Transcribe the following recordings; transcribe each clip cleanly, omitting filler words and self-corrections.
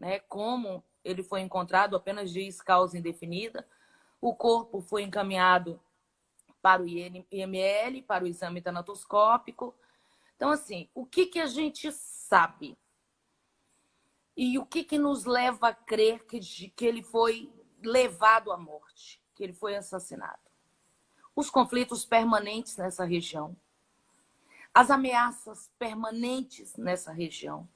né, como ele foi encontrado, apenas diz causa indefinida. O corpo foi encaminhado para o IML, para o exame tanatoscópico. Então, assim, o que a gente sabe? E o que nos leva a crer que ele foi levado à morte, que ele foi assassinado? Os conflitos permanentes nessa região, as ameaças permanentes nessa região,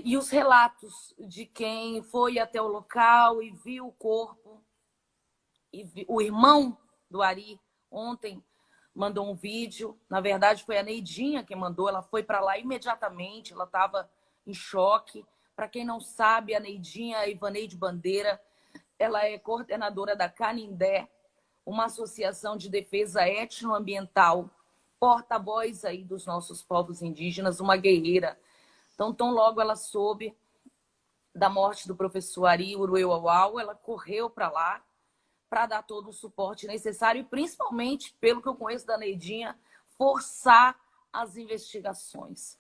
e os relatos de quem foi até o local e viu o corpo. O irmão do Ari ontem mandou um vídeo. Na verdade, foi a Neidinha que mandou. Ela foi para lá imediatamente. Ela estava em choque. Para quem não sabe, a Neidinha, a Ivaneide Bandeira, ela é coordenadora da Canindé, uma associação de defesa etnoambiental, porta-voz aí dos nossos povos indígenas, uma guerreira. Então, tão logo ela soube da morte do professor Ari Uruewauau, ela correu para lá para dar todo o suporte necessário e, principalmente, pelo que eu conheço da Neidinha, forçar as investigações.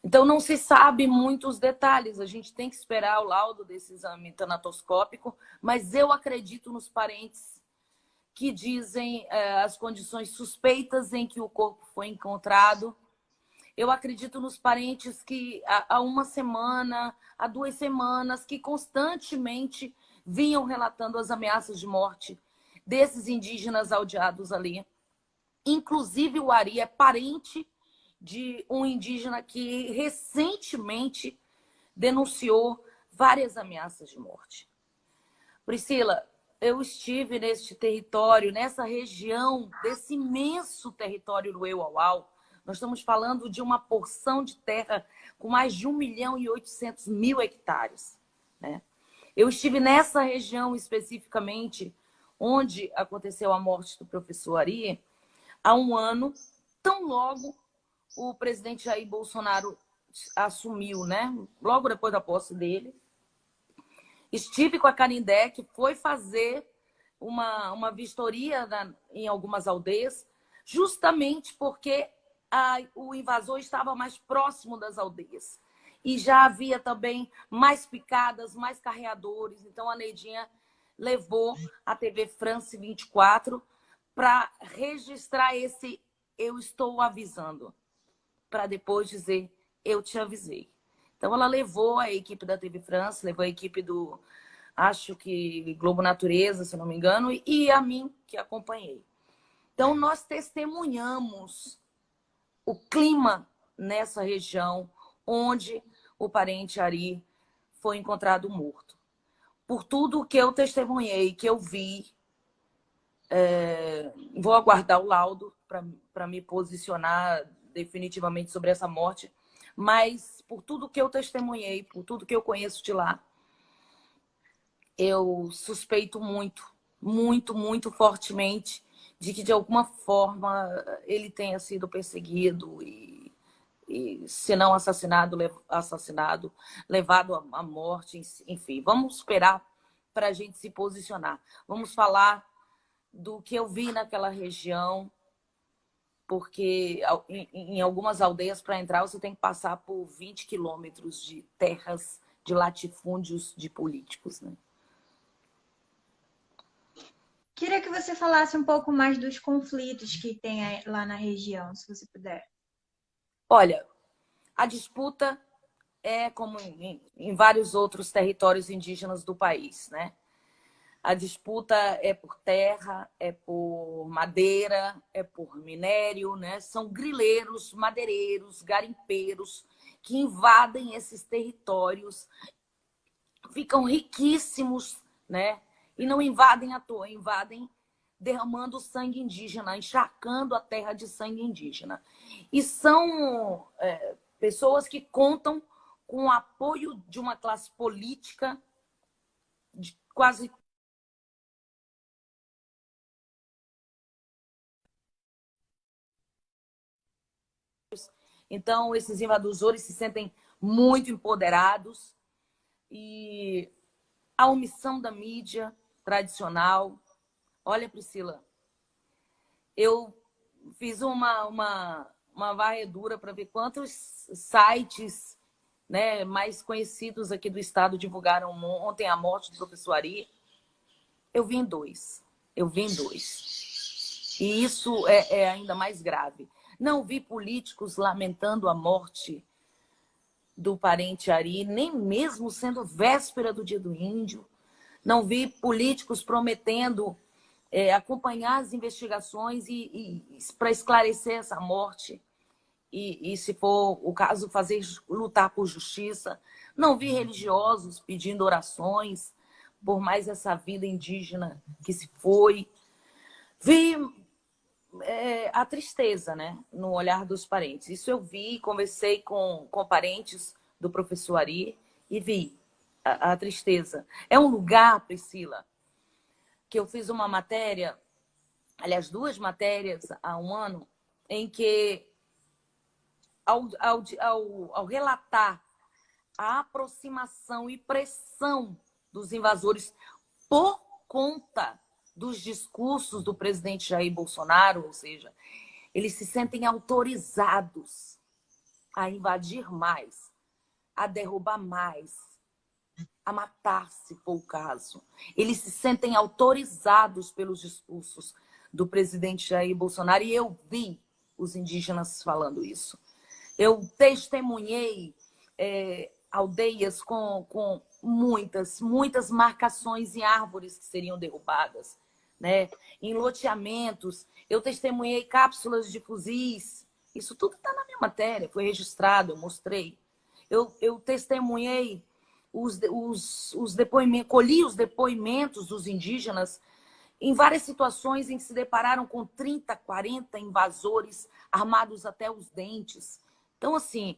Então, não se sabe muitos detalhes. A gente tem que esperar o laudo desse exame tanatoscópico, mas eu acredito nos parentes que dizem as condições suspeitas em que o corpo foi encontrado. Eu acredito nos parentes que há uma semana, há 2 semanas, que constantemente vinham relatando as ameaças de morte desses indígenas aldeados ali. Inclusive, o Ari é parente de um indígena que recentemente denunciou várias ameaças de morte. Priscila, eu estive neste território, nessa região, desse imenso território do Uruewauau. Nós estamos falando de uma porção de terra com mais de 1.800.000 hectares, né? Eu estive nessa região especificamente, onde aconteceu a morte do professor Ari, há um ano, tão logo o presidente Jair Bolsonaro assumiu, né? Logo depois da posse dele. Estive com a Canindé, que foi fazer uma vistoria em algumas aldeias, justamente porque o invasor estava mais próximo das aldeias. E já havia também mais picadas, mais carreadores. Então, a Neidinha levou a TV France 24 para registrar esse "eu estou avisando", para depois dizer "eu te avisei". Então, ela levou a equipe da TV France, levou a equipe do, acho que Globo Natureza, se não me engano, e a mim, que acompanhei. Então, nós testemunhamos o clima nessa região onde o parente Ari foi encontrado morto. Por tudo que eu testemunhei, que eu vi, vou aguardar o laudo para me posicionar definitivamente sobre essa morte, mas por tudo que eu testemunhei, por tudo que eu conheço de lá, eu suspeito muito, muito, muito fortemente de que, de alguma forma, ele tenha sido perseguido e se não assassinado, levado à morte, enfim. Vamos esperar para a gente se posicionar. Vamos falar do que eu vi naquela região, porque em algumas aldeias, para entrar, você tem que passar por 20 quilômetros de terras, de latifúndios de políticos, né? Queria que você falasse um pouco mais dos conflitos que tem lá na região, se você puder. Olha, a disputa é como em vários outros territórios indígenas do país, né? A disputa é por terra, é por madeira, é por minério, né? São grileiros, madeireiros, garimpeiros que invadem esses territórios, ficam riquíssimos, né? E não invadem à toa, invadem derramando sangue indígena, encharcando a terra de sangue indígena. E são pessoas que contam com o apoio de uma classe política de quase... Então, esses invasores se sentem muito empoderados e a omissão da mídia tradicional. Olha, Priscila, eu fiz uma varredura para ver quantos sites né, mais conhecidos aqui do estado divulgaram ontem a morte do professor Ari. Eu vi em dois. Eu vi em dois. E isso é ainda mais grave. Não vi políticos lamentando a morte do parente Ari, nem mesmo sendo véspera do Dia do Índio. Não vi políticos prometendo acompanhar as investigações e para esclarecer essa morte. E, se for o caso, lutar por justiça. Não vi religiosos pedindo orações por mais essa vida indígena que se foi. Vi a tristeza, né, no olhar dos parentes. Isso eu vi, conversei com parentes do professor Ari e vi a tristeza. É um lugar, Priscila, que eu fiz uma matéria, aliás, 2 matérias há um ano, em que, ao relatar a aproximação e pressão dos invasores por conta dos discursos do presidente Jair Bolsonaro, ou seja, eles se sentem autorizados a invadir mais, a derrubar mais, a matar, se for o caso. Eles se sentem autorizados pelos discursos do presidente Jair Bolsonaro, e eu vi os indígenas falando isso. Eu testemunhei aldeias com muitas marcações em árvores que seriam derrubadas, né? Em loteamentos. Eu testemunhei cápsulas de fuzis. Isso tudo está na minha matéria, foi registrado, eu mostrei. Eu testemunhei os depoimentos, colhi os depoimentos dos indígenas em várias situações em que se depararam com 30, 40 invasores armados até os dentes. Então, assim,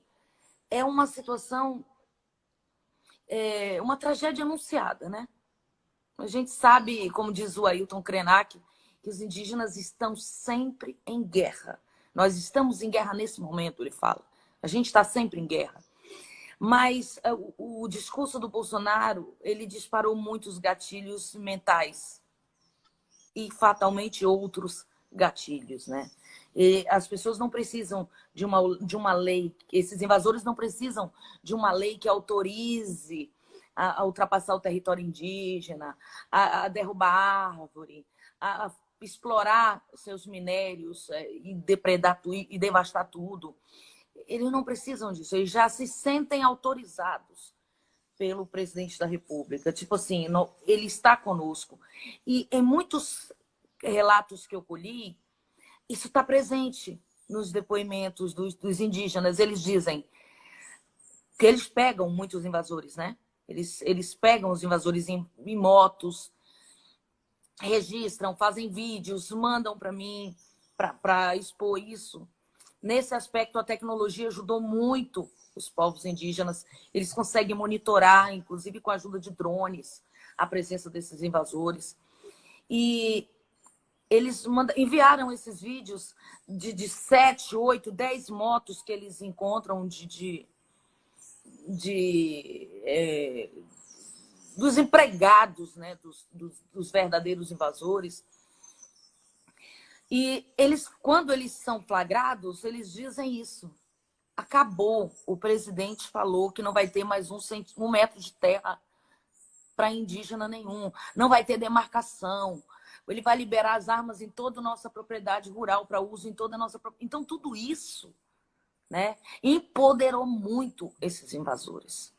é uma situação, uma tragédia anunciada, né? A gente sabe, como diz o Ailton Krenak, que os indígenas estão sempre em guerra. Nós estamos em guerra nesse momento, ele fala. A gente está sempre em guerra. Mas o discurso do Bolsonaro, ele disparou muitos gatilhos mentais e fatalmente outros gatilhos, né? E as pessoas não precisam de uma lei, esses invasores não precisam de uma lei que autorize a ultrapassar o território indígena, a derrubar árvore, a explorar seus minérios e depredar e devastar tudo. Eles não precisam disso, eles já se sentem autorizados pelo presidente da República. Tipo assim, ele está conosco. E em muitos relatos que eu colhi, isso está presente nos depoimentos dos indígenas. Eles dizem que eles pegam muitos invasores, né? Eles pegam os invasores em motos, registram, fazem vídeos, mandam para mim para expor isso. Nesse aspecto, a tecnologia ajudou muito os povos indígenas. Eles conseguem monitorar, inclusive com a ajuda de drones, a presença desses invasores. E eles enviaram esses vídeos de 7, 8, 10 motos que eles encontram dos empregados, né, dos verdadeiros invasores. E eles, quando eles são flagrados, eles dizem isso. Acabou. O presidente falou que não vai ter mais um metro de terra para indígena nenhum. Não vai ter demarcação. Ele vai liberar as armas em toda a nossa propriedade rural para uso em toda a nossa propriedade. Então, tudo isso, né, empoderou muito esses invasores.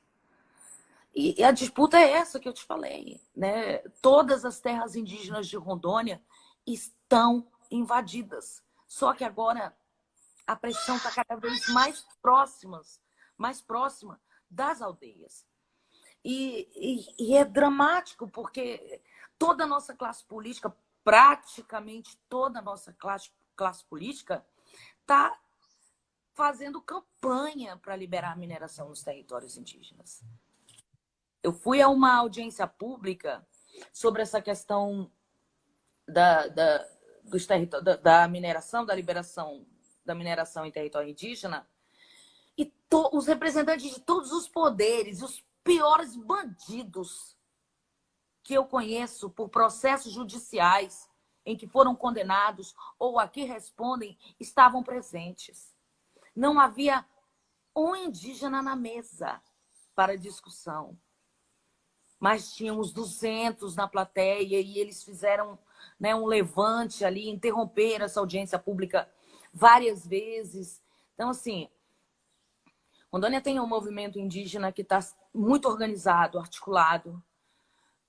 E a disputa é essa que eu te falei, né? Todas as terras indígenas de Rondônia estão invadidas. Só que agora a pressão está cada vez mais próxima das aldeias. E é dramático, porque toda a nossa classe política, praticamente toda a nossa classe política, está fazendo campanha para liberar a mineração nos territórios indígenas. Eu fui a uma audiência pública sobre essa questão da mineração, da liberação da mineração em território indígena, e os representantes de todos os poderes, os piores bandidos que eu conheço por processos judiciais em que foram condenados ou aqui respondem, estavam presentes. Não havia um indígena na mesa para discussão. Mas tínhamos 200 na plateia e eles fizeram, né, um levante ali, interromperam essa audiência pública várias vezes. Então, assim, Rondônia tem um movimento indígena que está muito organizado, articulado,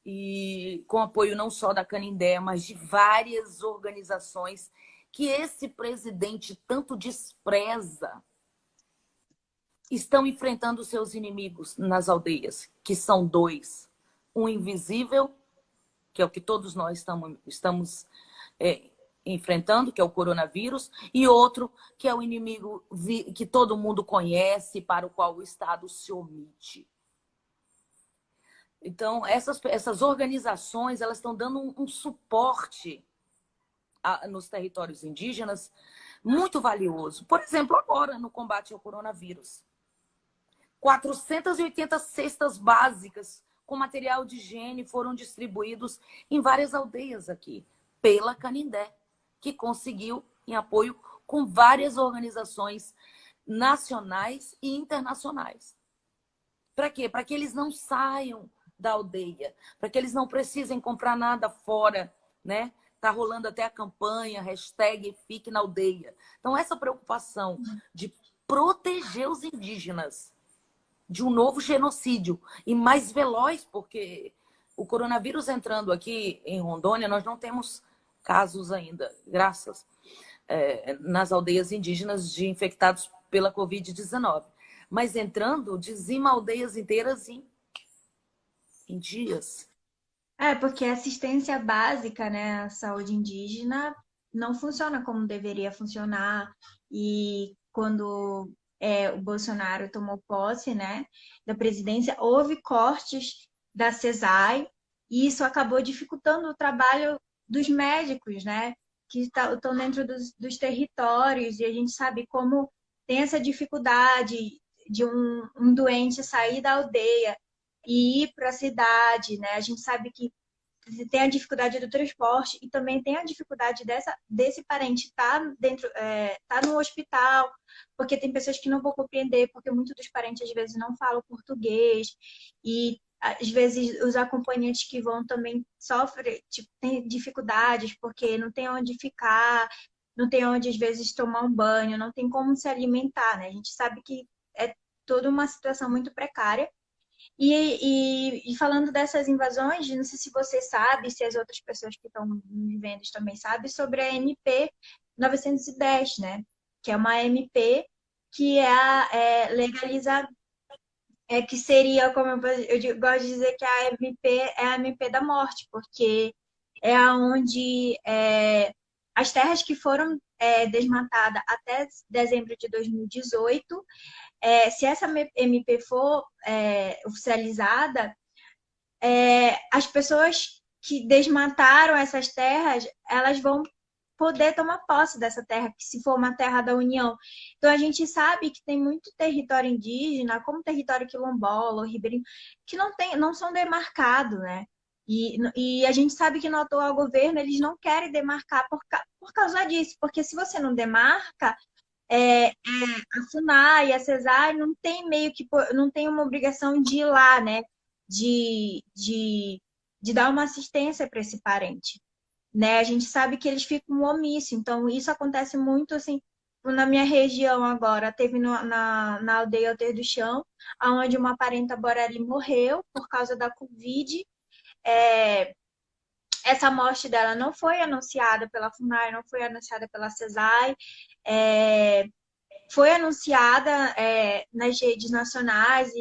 e com apoio não só da Canindé, mas de várias organizações que esse presidente tanto despreza, estão enfrentando seus inimigos nas aldeias, que são dois. Um invisível, que é o que todos nós estamos enfrentando, que é o coronavírus, e outro, que é o inimigo que todo mundo conhece, para o qual o Estado se omite. Então, essas organizações, elas estão dando um suporte nos territórios indígenas muito valioso. Por exemplo, agora, no combate ao coronavírus. 480 cestas básicas com material de higiene foram distribuídos em várias aldeias aqui, pela Canindé, que conseguiu em apoio com várias organizações nacionais e internacionais. Para quê? Para que eles não saiam da aldeia, para que eles não precisem comprar nada fora, né? Tá rolando até a campanha, hashtag Fique na Aldeia. Então, essa preocupação de proteger os indígenas de um novo genocídio e mais veloz, porque o coronavírus entrando aqui em Rondônia, nós não temos casos ainda, graças nas aldeias indígenas de infectados pela Covid-19. Mas entrando, dizima aldeias inteiras em dias. Porque a assistência básica, né, à saúde indígena não funciona como deveria funcionar. E quando o Bolsonaro tomou posse, né, da presidência, houve cortes da CESAI e isso acabou dificultando o trabalho dos médicos, né, que estão dentro dos territórios, e a gente sabe como tem essa dificuldade de um doente sair da aldeia e ir para a cidade, né? A gente sabe que tem a dificuldade do transporte e também tem a dificuldade desse parente estar dentro, tá no hospital, porque tem pessoas que não vão compreender, porque muitos dos parentes às vezes não falam português e às vezes os acompanhantes que vão também sofrem, tipo, tem dificuldades porque não tem onde ficar, não tem onde às vezes tomar um banho, não tem como se alimentar, né? A gente sabe que é toda uma situação muito precária. E falando dessas invasões, não sei se você sabe, se as outras pessoas que estão me vendo também sabem, sobre a MP 910, né? Que é uma MP que legaliza, que seria, como gosto de dizer, que a MP é a MP da morte, porque é onde as terras que foram desmatadas até dezembro de 2018, se essa MP for oficializada, as pessoas que desmataram essas terras, elas vão poder tomar posse dessa terra, que se for uma terra da União. Então, a gente sabe que tem muito território indígena, como território quilombola, ribeirinho, que não são demarcados, né? E a gente sabe que no atual governo eles não querem demarcar por causa disso, porque se você não demarca, a FUNAI e a CESAI não tem uma obrigação de ir lá, né? De dar uma assistência para esse parente, né? A gente sabe que eles ficam omissos, então isso acontece muito assim. Na minha região agora, teve na aldeia Alter do Chão, onde uma parenta Borari morreu por causa da Covid. Essa morte dela não foi anunciada pela FUNAI, não foi anunciada pela CESAI, foi anunciada nas redes nacionais,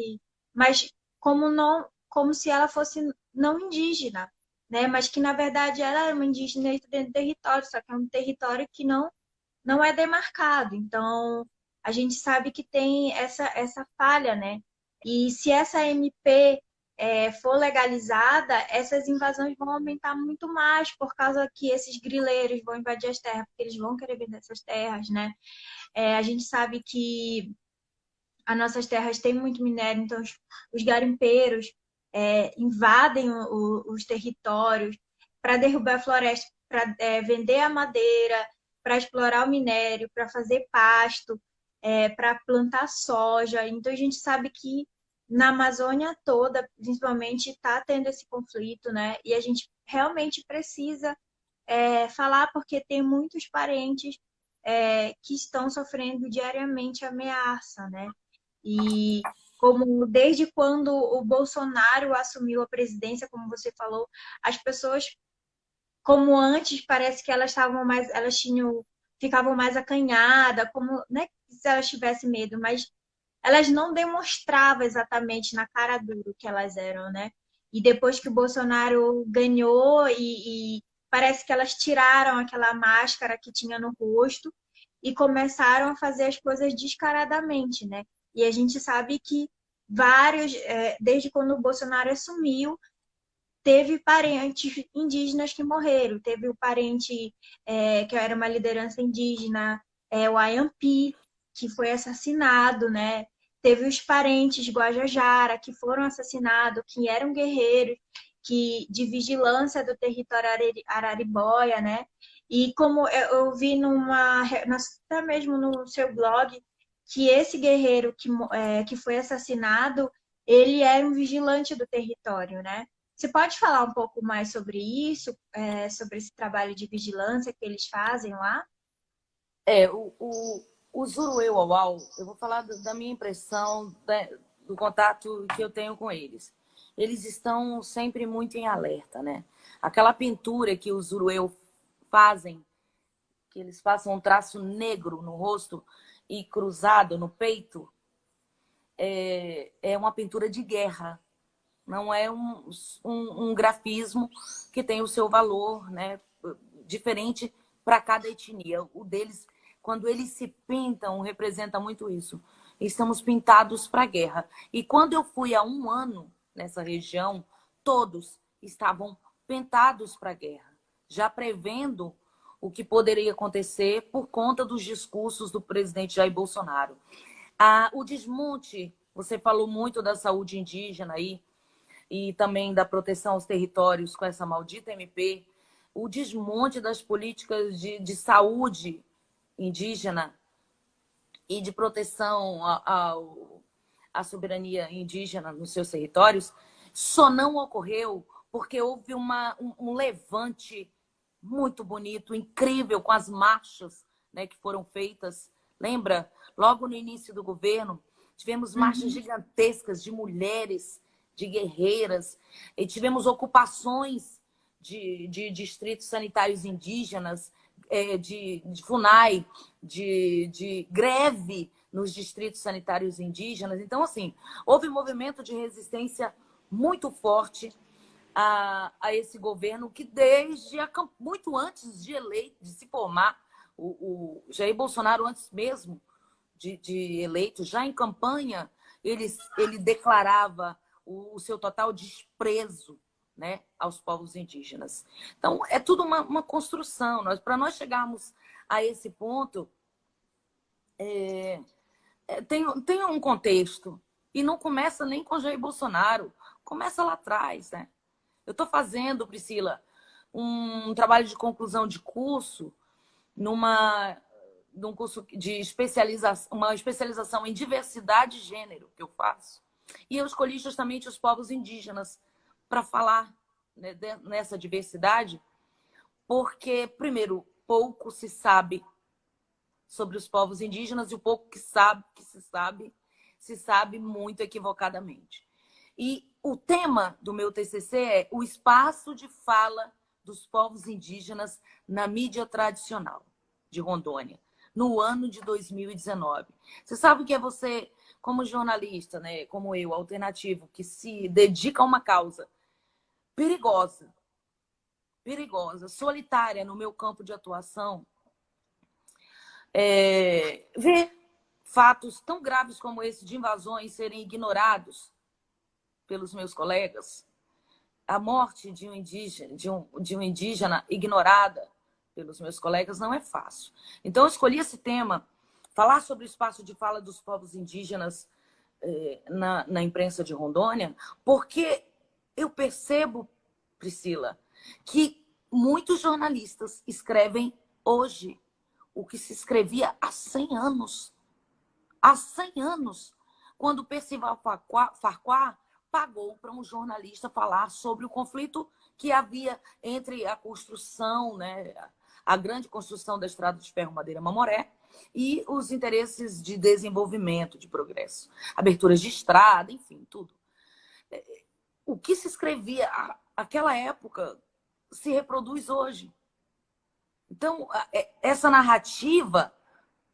mas como se ela fosse não indígena, né? Mas que na verdade ela é uma indígena dentro do território, só que é um território que não é demarcado. Então a gente sabe que tem essa falha, né? E se essa MP for legalizada, essas invasões vão aumentar muito mais, por causa que esses grileiros vão invadir as terras, porque eles vão querer vender essas terras, né? A gente sabe que as nossas terras têm muito minério, então os garimpeiros invadem os territórios para derrubar a floresta, para vender a madeira, para explorar o minério, para fazer pasto. para plantar soja. Então a gente sabe que na Amazônia toda, principalmente, está tendo esse conflito, né? E a gente realmente precisa falar porque tem muitos parentes que estão sofrendo diariamente ameaça, né? E como desde quando o Bolsonaro assumiu a presidência, como você falou, as pessoas, como antes, parece que elas estavam mais, elas tinham, ficavam mais acanhadas, como, né, se elas tivessem medo, mas elas não demonstravam exatamente na cara dura o que elas eram, né? E depois que o Bolsonaro ganhou e parece que elas tiraram aquela máscara que tinha no rosto e começaram a fazer as coisas descaradamente, né? E a gente sabe que vários, desde quando o Bolsonaro assumiu, teve parentes indígenas que morreram. Teve o parente que era uma liderança indígena, o Ayampi, que foi assassinado, né? Teve os parentes Guajajara, que foram assassinados, que eram guerreiros, que de vigilância do território Araribóia, né? E como eu vi até mesmo no seu blog, que esse guerreiro que foi assassinado, ele era um vigilante do território, né? Você pode falar um pouco mais sobre isso, sobre esse trabalho de vigilância que eles fazem lá? O Zurueu-Auau, eu vou falar da minha impressão, do contato que eu tenho com eles. Eles estão sempre muito em alerta, né? Aquela pintura que os Zurueu fazem, que eles passam um traço negro no rosto e cruzado no peito, é uma pintura de guerra. Não é um grafismo que tem o seu valor, né? Diferente para cada etnia. O deles, quando eles se pintam, representa muito isso. Estamos pintados para a guerra. E quando eu fui há um ano nessa região, todos estavam pintados para a guerra, já prevendo o que poderia acontecer por conta dos discursos do presidente Jair Bolsonaro. O desmonte, você falou muito da saúde indígena aí, e também da proteção aos territórios com essa maldita MP, o desmonte das políticas de saúde indígena e de proteção à soberania indígena nos seus territórios só não ocorreu porque houve um levante muito bonito, incrível, com as marchas, né, que foram feitas. Lembra? Logo no início do governo, tivemos marchas gigantescas de mulheres, de guerreiras, e tivemos ocupações de distritos sanitários indígenas, de FUNAI, de greve nos distritos sanitários indígenas. Então, assim, houve um movimento de resistência muito forte a esse governo que muito antes de se formar, o Jair Bolsonaro, antes mesmo de eleito, já em campanha, ele declarava o seu total desprezo, né, aos povos indígenas. Então, é tudo uma construção. Para nós chegarmos a esse ponto, tem um contexto. E não começa nem com Jair Bolsonaro, começa lá atrás, né? Eu estou fazendo, Priscila, um trabalho de conclusão de curso num curso de especialização, uma especialização em diversidade de gênero que eu faço. E eu escolhi justamente os povos indígenas para falar, né, nessa diversidade, porque, primeiro, pouco se sabe sobre os povos indígenas e o pouco se sabe muito equivocadamente. E o tema do meu TCC é o espaço de fala dos povos indígenas na mídia tradicional de Rondônia, no ano de 2019. Você sabe o que é você, como jornalista, né, como eu, alternativo, que se dedica a uma causa perigosa, solitária no meu campo de atuação, ver fatos tão graves como esse de invasões serem ignorados pelos meus colegas, a morte de um indígena ignorada pelos meus colegas não é fácil. Então, eu escolhi esse tema, falar sobre o espaço de fala dos povos indígenas na imprensa de Rondônia, porque eu percebo, Priscila, que muitos jornalistas escrevem hoje o que se escrevia há 100 anos. há 100 anos, quando Percival Farquhar pagou para um jornalista falar sobre o conflito que havia entre a construção, né, a grande construção da estrada de ferro Madeira-Mamoré e os interesses de desenvolvimento, de progresso. Aberturas de estrada, enfim, tudo. O que se escrevia naquela época se reproduz hoje. Então, essa narrativa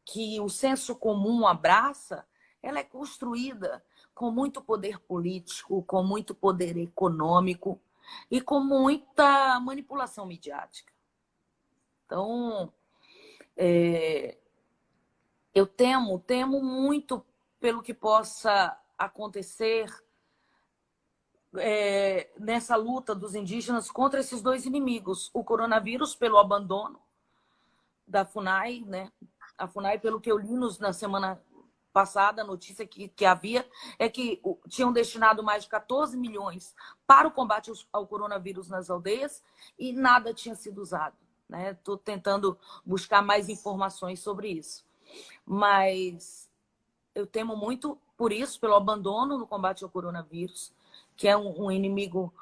que o senso comum abraça, ela é construída com muito poder político, com muito poder econômico e com muita manipulação midiática. Então, eu temo muito pelo que possa acontecer nessa luta dos indígenas contra esses dois inimigos. O coronavírus, pelo abandono da FUNAI, né? A FUNAI, pelo que eu li na semana passada, a notícia que havia é que tinham destinado mais de 14 milhões para o combate ao coronavírus nas aldeias e nada tinha sido usado. Estou tentando buscar mais informações sobre isso. Mas eu temo muito por isso, pelo abandono no combate ao coronavírus, que é um inimigo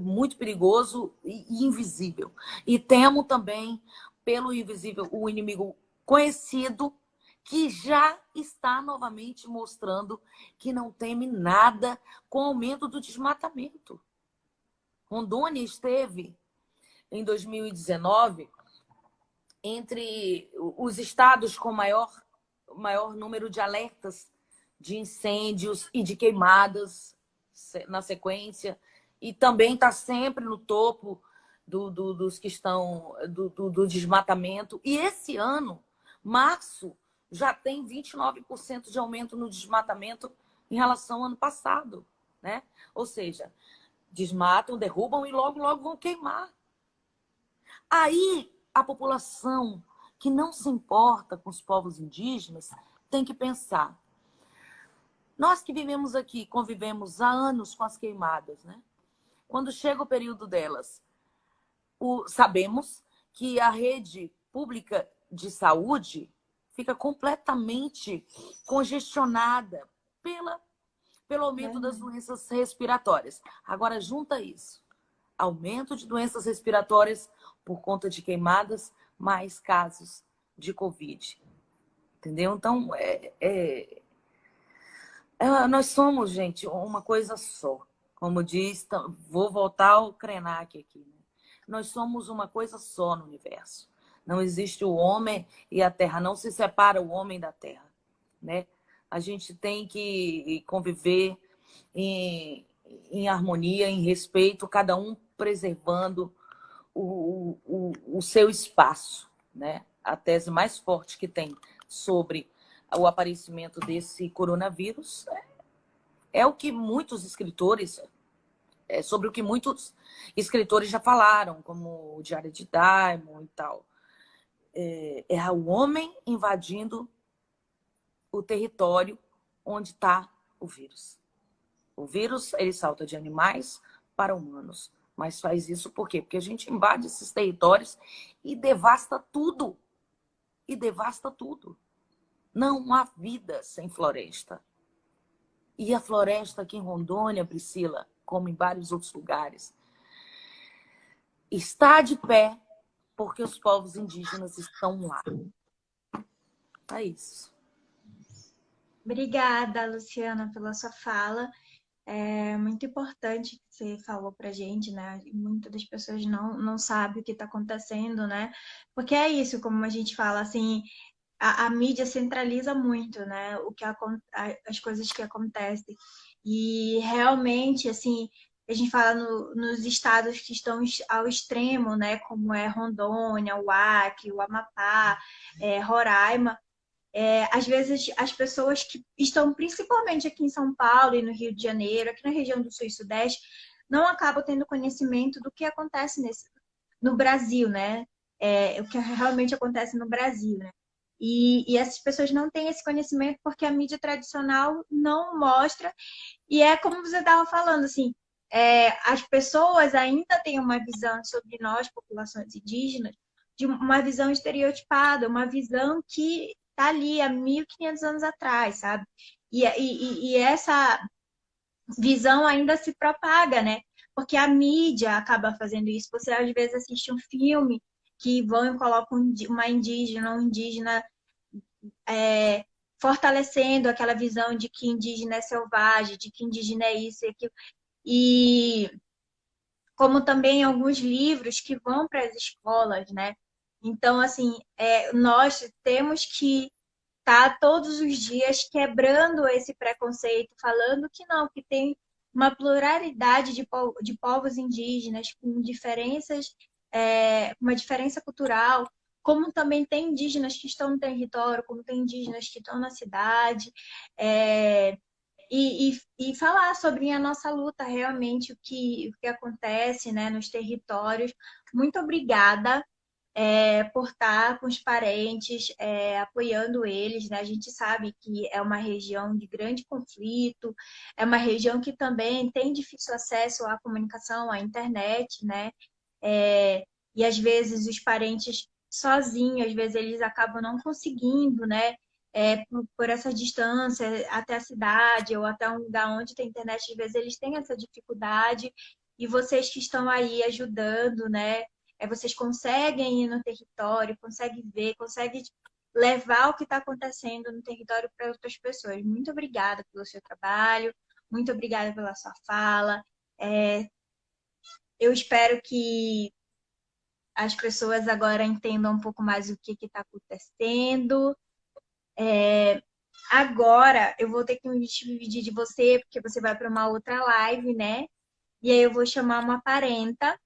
muito perigoso e invisível. E temo também pelo invisível, o inimigo conhecido, que já está novamente mostrando que não teme nada com o aumento do desmatamento. Rondônia esteve, em 2019, entre os estados com maior número de alertas de incêndios e de queimadas na sequência, e também está sempre no topo dos que estão do desmatamento. E esse ano, março, já tem 29% de aumento no desmatamento em relação ao ano passado, né? Ou seja, desmatam, derrubam e logo vão queimar. Aí a população que não se importa com os povos indígenas tem que pensar. Nós que vivemos aqui, convivemos há anos com as queimadas, né? Quando chega o período delas, sabemos que a rede pública de saúde fica completamente congestionada pelo aumento das doenças respiratórias. Agora, junta isso. Aumento de doenças respiratórias por conta de queimadas, mais casos de Covid. Entendeu? Então, nós somos, gente, uma coisa só. Como diz, vou voltar ao Krenak aqui. Né? Nós somos uma coisa só no universo. Não existe o homem e a terra. Não se separa o homem da terra. Né? A gente tem que conviver em harmonia, em respeito, cada um preservando o seu espaço. Né? A tese mais forte que tem sobre o aparecimento desse coronavírus é o que muitos escritores, sobre o que muitos escritores já falaram, como o Diário de Diamond e tal. É o homem invadindo o território onde está o vírus. O vírus, ele salta de animais para humanos. Mas faz isso por quê? Porque a gente invade esses territórios e devasta tudo. E devasta tudo. Não há vida sem floresta. E a floresta aqui em Rondônia, Priscila, como em vários outros lugares, está de pé porque os povos indígenas estão lá. É isso. Obrigada, Luciana, pela sua fala. É muito importante que você falou pra gente, né? Muitas das pessoas não sabem o que está acontecendo, né? Porque é isso, como a gente fala, assim, a mídia centraliza muito, né? As coisas que acontecem. E realmente, assim, a gente fala nos estados que estão ao extremo, né? Como é Rondônia, o Acre, o Amapá, Roraima. Às vezes as pessoas que estão principalmente aqui em São Paulo e no Rio de Janeiro, aqui na região do Sul e Sudeste, não acabam tendo conhecimento do que acontece no Brasil, né? O que realmente acontece no Brasil, né? E essas pessoas não têm esse conhecimento porque a mídia tradicional não mostra. E é como você estava falando, assim, as pessoas ainda têm uma visão sobre nós, populações indígenas, de uma visão estereotipada, uma visão que tá ali há 1.500 anos atrás, sabe? E essa visão ainda se propaga, né? Porque a mídia acaba fazendo isso. Você às vezes assiste um filme que vão e colocam uma indígena, um indígena é, fortalecendo aquela visão de que indígena é selvagem, de que indígena é isso e aquilo. E como também alguns livros que vão para as escolas, né? Então, assim, nós temos que estar todos os dias quebrando esse preconceito, falando que não, que tem uma pluralidade de povos indígenas com diferenças, uma diferença cultural, como também tem indígenas que estão no território, como tem indígenas que estão na cidade, e falar sobre a nossa luta, realmente, o que acontece, né, nos territórios. Muito obrigada por estar com os parentes, apoiando eles, né? A gente sabe que é uma região de grande conflito, é uma região que também tem difícil acesso à comunicação, à internet, né? E às vezes os parentes sozinhos, às vezes eles acabam não conseguindo, né? Por essa distância até a cidade ou até um lugar onde tem internet, às vezes eles têm essa dificuldade, e vocês que estão aí ajudando, né? Vocês conseguem ir no território, conseguem ver, conseguem levar o que está acontecendo no território para outras pessoas. Muito obrigada pelo seu trabalho, muito obrigada pela sua fala. Eu espero que as pessoas agora entendam um pouco mais o que está acontecendo. Agora eu vou ter que me despedir de você, porque você vai para uma outra live, né? E aí eu vou chamar uma parenta,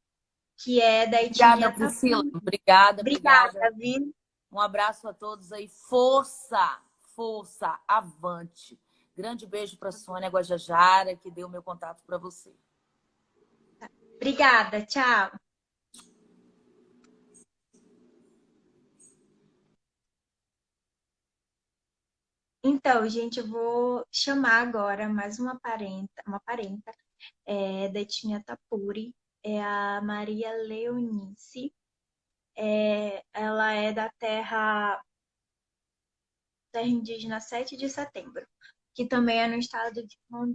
que é da Obrigada, etnia Priscila. Tapu. Obrigada, obrigada. Obrigada, viu? Um abraço a todos aí. Força, força, avante. Grande beijo para Sônia Guajajara, que deu meu contato para você. Obrigada, tchau. Então, gente, eu vou chamar agora mais uma parenta da etnia Tapuri, é a Maria Leonice. Ela é da terra indígena 7 de Setembro, que também é no estado de Rondônia.